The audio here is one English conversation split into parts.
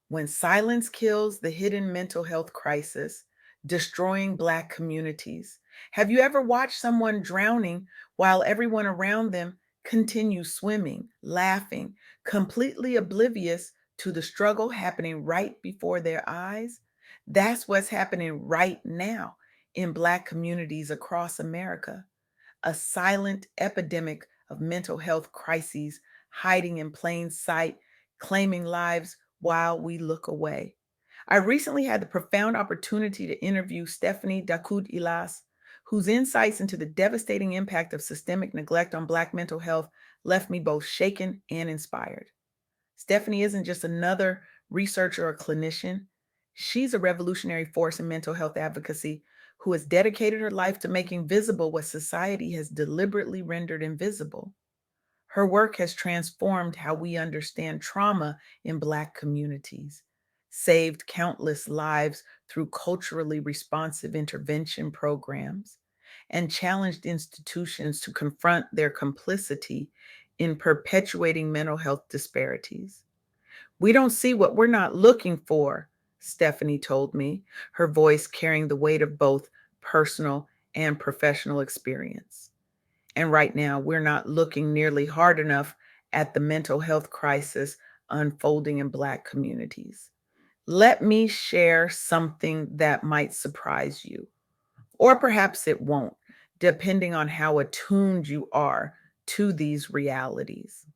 When silence kills the hidden mental health crisis, destroying Black communities. Have you ever watched someone drowning while everyone around them continues swimming, laughing, completely oblivious to the struggle happening right before their eyes? That's what's happening right now in Black communities across America. A silent epidemic of mental health crises hiding in plain sight, claiming lives while we look away. I recently had the profound opportunity to interview Stephanie Dachoute-Elas, whose insights into the devastating impact of systemic neglect on Black mental health left me both shaken and inspired. Stephanie isn't just another researcher or clinician. She's a revolutionary force in mental health advocacy who has dedicated her life to making visible what society has deliberately rendered invisible. Her work has transformed how we understand trauma in Black communities, saved countless lives through culturally responsive intervention programs, and challenged institutions to confront their complicity in perpetuating mental health disparities. We don't see what we're not looking for, Stephanie told me, her voice carrying the weight of both personal and professional experience. And right now, we're not looking nearly hard enough at the mental health crisis unfolding in Black communities. Let me share something that might surprise you, or perhaps it won't, depending on how attuned you are to these realities.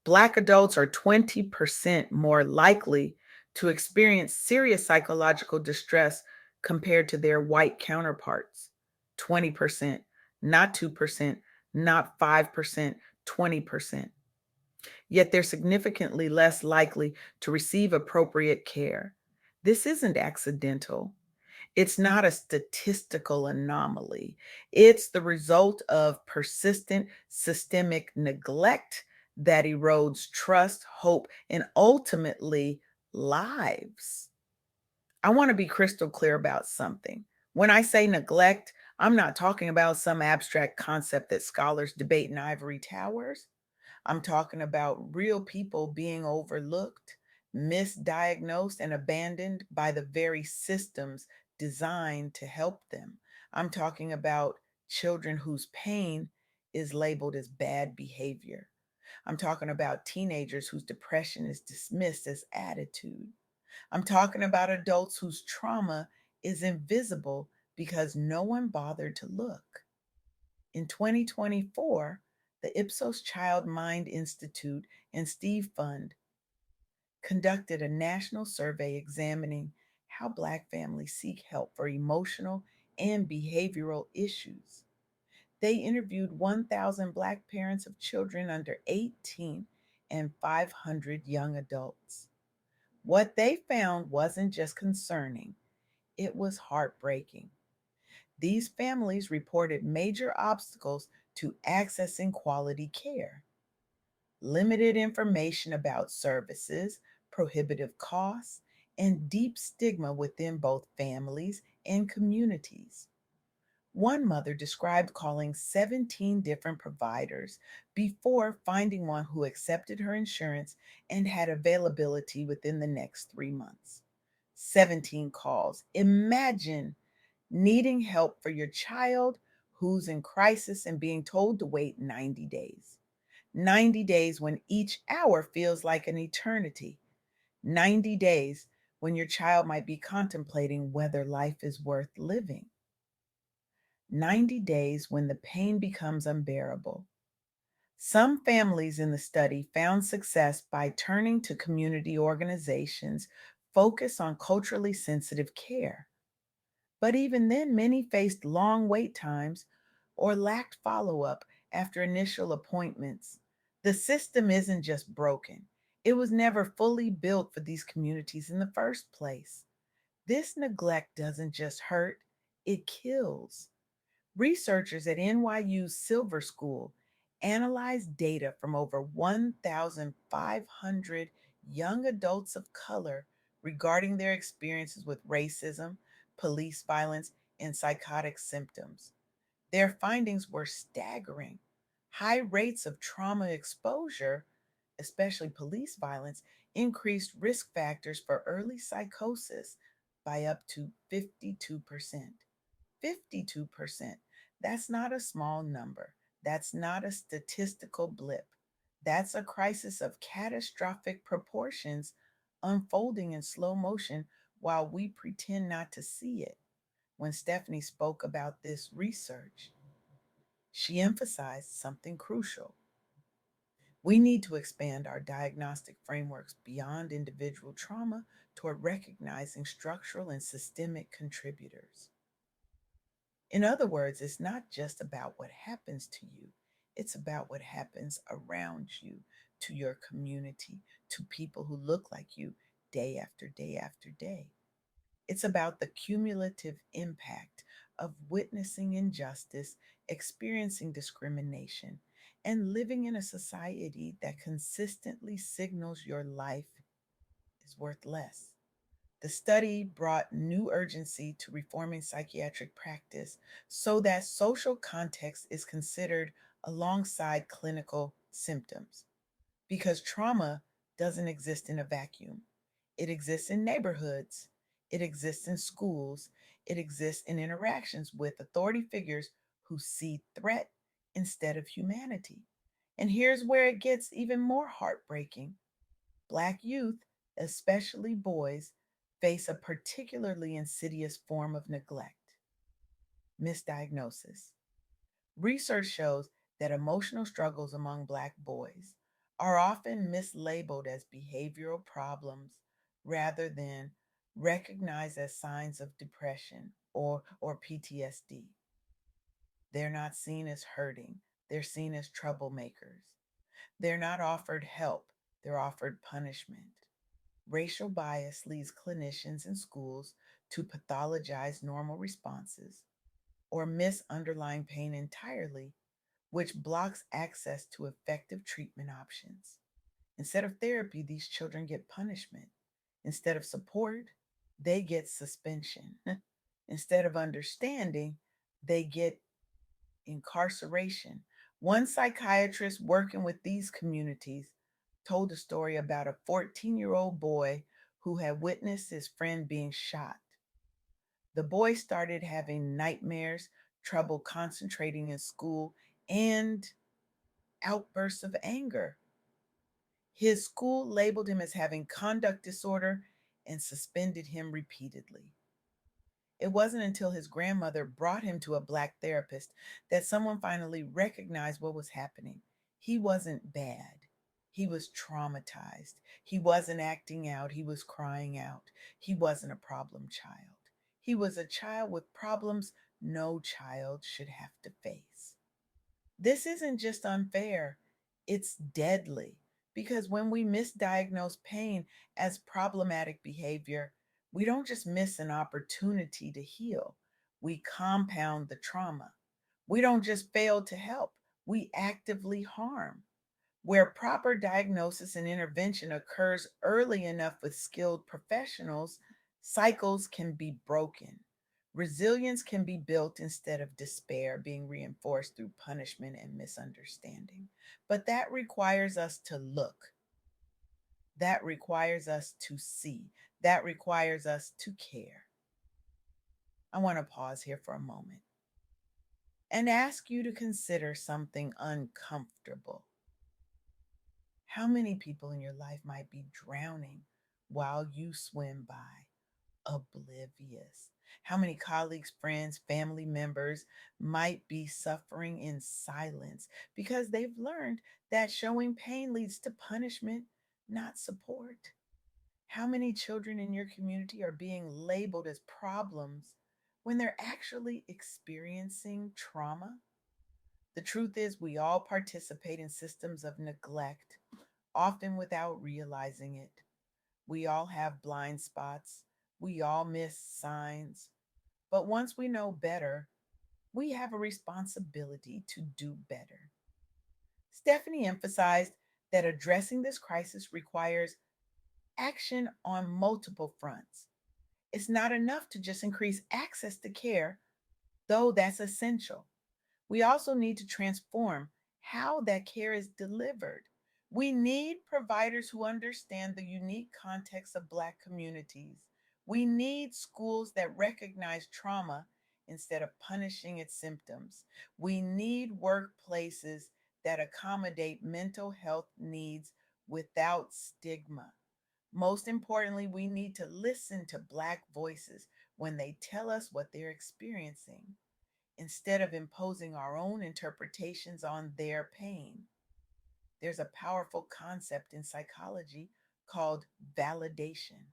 Black adults are 20% more likely to experience serious psychological distress compared to their white counterparts. 20%, not 2%, not 5%, 20%. Yet they're significantly less likely to receive appropriate care. This isn't accidental. It's not a statistical anomaly. It's the result of persistent systemic neglect that erodes trust, hope, and ultimately lives. I want to be crystal clear about something. When I say neglect, I'm not talking about some abstract concept that scholars debate in ivory towers. I'm talking about real people being overlooked, misdiagnosed, and abandoned by the very systems designed to help them. I'm talking about children whose pain is labeled as bad behavior. I'm talking about teenagers whose depression is dismissed as attitude. I'm talking about adults whose trauma is invisible because no one bothered to look. In 2024, the Ipsos Child Mind Institute and Steve Fund conducted a national survey examining how Black families seek help for emotional and behavioral issues. They interviewed 1,000 Black parents of children under 18 and 500 young adults. What they found wasn't just concerning, it was heartbreaking. These families reported major obstacles to accessing quality care: limited information about services, prohibitive costs, and deep stigma within both families and communities. One mother described calling 17 different providers before finding one who accepted her insurance and had availability within the next 3 months. 17 calls. Imagine needing help for your child who's in crisis and being told to wait 90 days. 90 days when each hour feels like an eternity. 90 days when your child might be contemplating whether life is worth living. 90 days when the pain becomes unbearable. Some families in the study found success by turning to community organizations focused on culturally sensitive care. But even then, many faced long wait times or lacked follow up after initial appointments. The system isn't just broken, it was never fully built for these communities in the first place. This neglect doesn't just hurt, it kills. Researchers at NYU's Silver School analyzed data from over 1,500 young adults of color regarding their experiences with racism, police violence, and psychotic symptoms. Their findings were staggering. High rates of trauma exposure, especially police violence, increased risk factors for early psychosis by up to 52%. 52%. That's not a small number. That's not a statistical blip. That's a crisis of catastrophic proportions unfolding in slow motion while we pretend not to see it. When Stephanie spoke about this research, she emphasized something crucial. We need to expand our diagnostic frameworks beyond individual trauma toward recognizing structural and systemic contributors. In other words, it's not just about what happens to you, it's about what happens around you, to your community, to people who look like you day after day after day. It's about the cumulative impact of witnessing injustice, experiencing discrimination, and living in a society that consistently signals your life is worth less. The study brought new urgency to reforming psychiatric practice so that social context is considered alongside clinical symptoms. Because trauma doesn't exist in a vacuum, it exists in neighborhoods, it exists in schools, it exists in interactions with authority figures who see threat instead of humanity. And here's where it gets even more heartbreaking. Black youth, especially boys, face a particularly insidious form of neglect: misdiagnosis. Research shows that emotional struggles among Black boys are often mislabeled as behavioral problems rather than recognized as signs of depression or PTSD. They're not seen as hurting, they're seen as troublemakers. They're not offered help, they're offered punishment. Racial bias leads clinicians and schools to pathologize normal responses or miss underlying pain entirely, which blocks access to effective treatment options. Instead of therapy, these children get punishment. Instead of support, they get suspension. Instead of understanding, they get incarceration. One psychiatrist working with these communities told a story about a 14-year-old boy who had witnessed his friend being shot. The boy started having nightmares, trouble concentrating in school, and outbursts of anger. His school labeled him as having conduct disorder and suspended him repeatedly. It wasn't until his grandmother brought him to a Black therapist that someone finally recognized what was happening. He wasn't bad. He was traumatized. He wasn't acting out. He was crying out. He wasn't a problem child. He was a child with problems no child should have to face. This isn't just unfair, it's deadly. Because when we misdiagnose pain as problematic behavior, we don't just miss an opportunity to heal, we compound the trauma. We don't just fail to help, we actively harm. Where proper diagnosis and intervention occurs early enough with skilled professionals, cycles can be broken. Resilience can be built instead of despair being reinforced through punishment and misunderstanding. But that requires us to look, that requires us to see, that requires us to care. I want to pause here for a moment and ask you to consider something uncomfortable. How many people in your life might be drowning while you swim by, oblivious? How many colleagues, friends, family members might be suffering in silence because they've learned that showing pain leads to punishment, not support? How many children in your community are being labeled as problems when they're actually experiencing trauma? The truth is, we all participate in systems of neglect, often without realizing it. We all have blind spots. We all miss signs. But once we know better, we have a responsibility to do better. Stephanie emphasized that addressing this crisis requires action on multiple fronts. It's not enough to just increase access to care, though that's essential. We also need to transform how that care is delivered. We need providers who understand the unique context of Black communities. We need schools that recognize trauma instead of punishing its symptoms. We need workplaces that accommodate mental health needs without stigma. Most importantly, we need to listen to Black voices when they tell us what they're experiencing instead of imposing our own interpretations on their pain. There's a powerful concept in psychology called validation,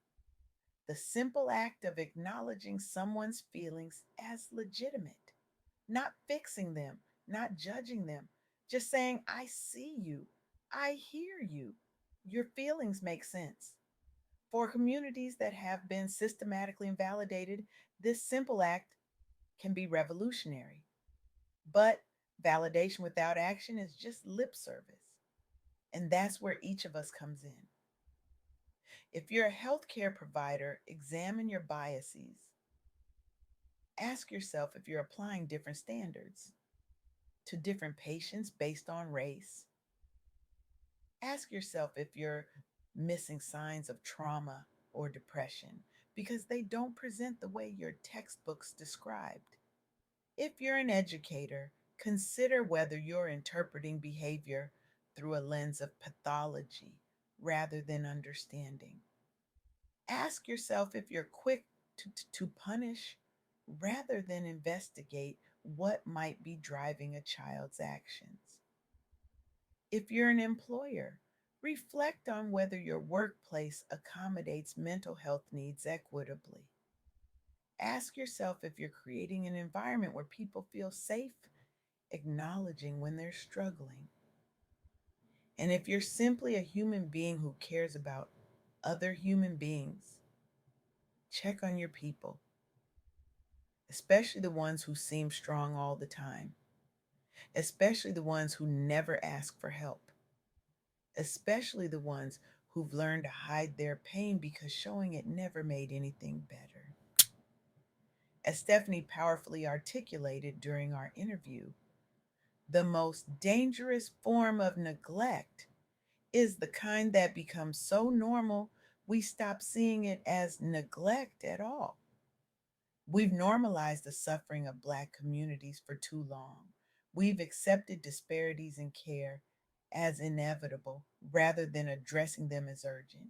the simple act of acknowledging someone's feelings as legitimate, not fixing them, not judging them, just saying, I see you, I hear you, your feelings make sense. For communities that have been systematically invalidated, this simple act can be revolutionary. But validation without action is just lip service. And that's where each of us comes in. If you're a healthcare provider, examine your biases. Ask yourself if you're applying different standards to different patients based on race. Ask yourself if you're missing signs of trauma or depression because they don't present the way your textbooks described. If you're an educator, consider whether you're interpreting behavior through a lens of pathology rather than understanding. Ask yourself if you're quick to punish rather than investigate what might be driving a child's actions. If you're an employer, reflect on whether your workplace accommodates mental health needs equitably. Ask yourself if you're creating an environment where people feel safe acknowledging when they're struggling. And if you're simply a human being who cares about other human beings, check on your people, especially the ones who seem strong all the time, especially the ones who never ask for help, especially the ones who've learned to hide their pain because showing it never made anything better. As Stephanie powerfully articulated during our interview, the most dangerous form of neglect is the kind that becomes so normal we stop seeing it as neglect at all. We've normalized the suffering of Black communities for too long. We've accepted disparities in care as inevitable rather than addressing them as urgent.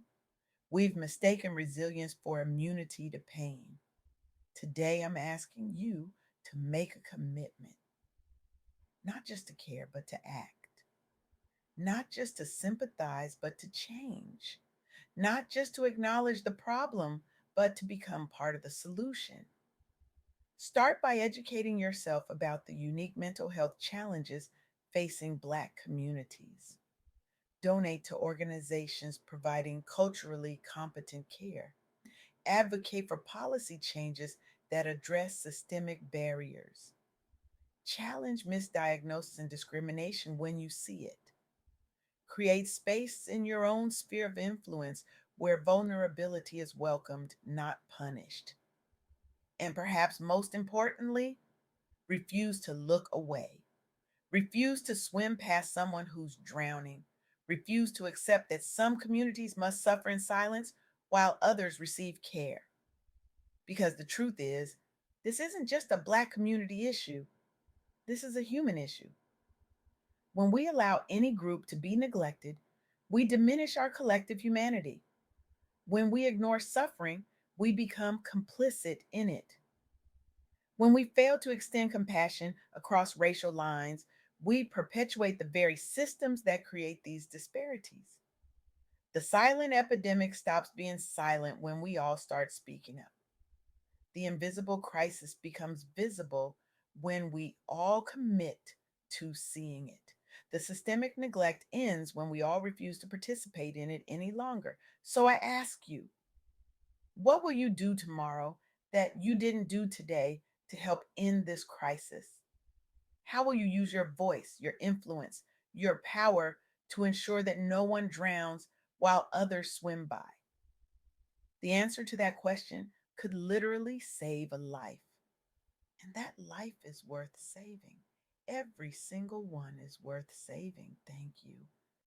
We've mistaken resilience for immunity to pain. Today, I'm asking you to make a commitment, not just to care, but to act, not just to sympathize, but to change, not just to acknowledge the problem, but to become part of the solution. Start by educating yourself about the unique mental health challenges facing Black communities. Donate to organizations providing culturally competent care. Advocate for policy changes that address systemic barriers. Challenge misdiagnosis and discrimination when you see it. Create space in your own sphere of influence where vulnerability is welcomed, not punished. And perhaps most importantly, refuse to look away. Refuse to swim past someone who's drowning. Refuse to accept that some communities must suffer in silence while others receive care. Because the truth is, this isn't just a Black community issue, this is a human issue. When we allow any group to be neglected, we diminish our collective humanity. When we ignore suffering, we become complicit in it. When we fail to extend compassion across racial lines, we perpetuate the very systems that create these disparities. The silent epidemic stops being silent when we all start speaking up. The invisible crisis becomes visible when we all commit to seeing it. The systemic neglect ends when we all refuse to participate in it any longer. So I ask you, what will you do tomorrow that you didn't do today to help end this crisis? How will you use your voice, your influence, your power to ensure that no one drowns while others swim by? The answer to that question could literally save a life. And that life is worth saving. Every single one is worth saving. Thank you.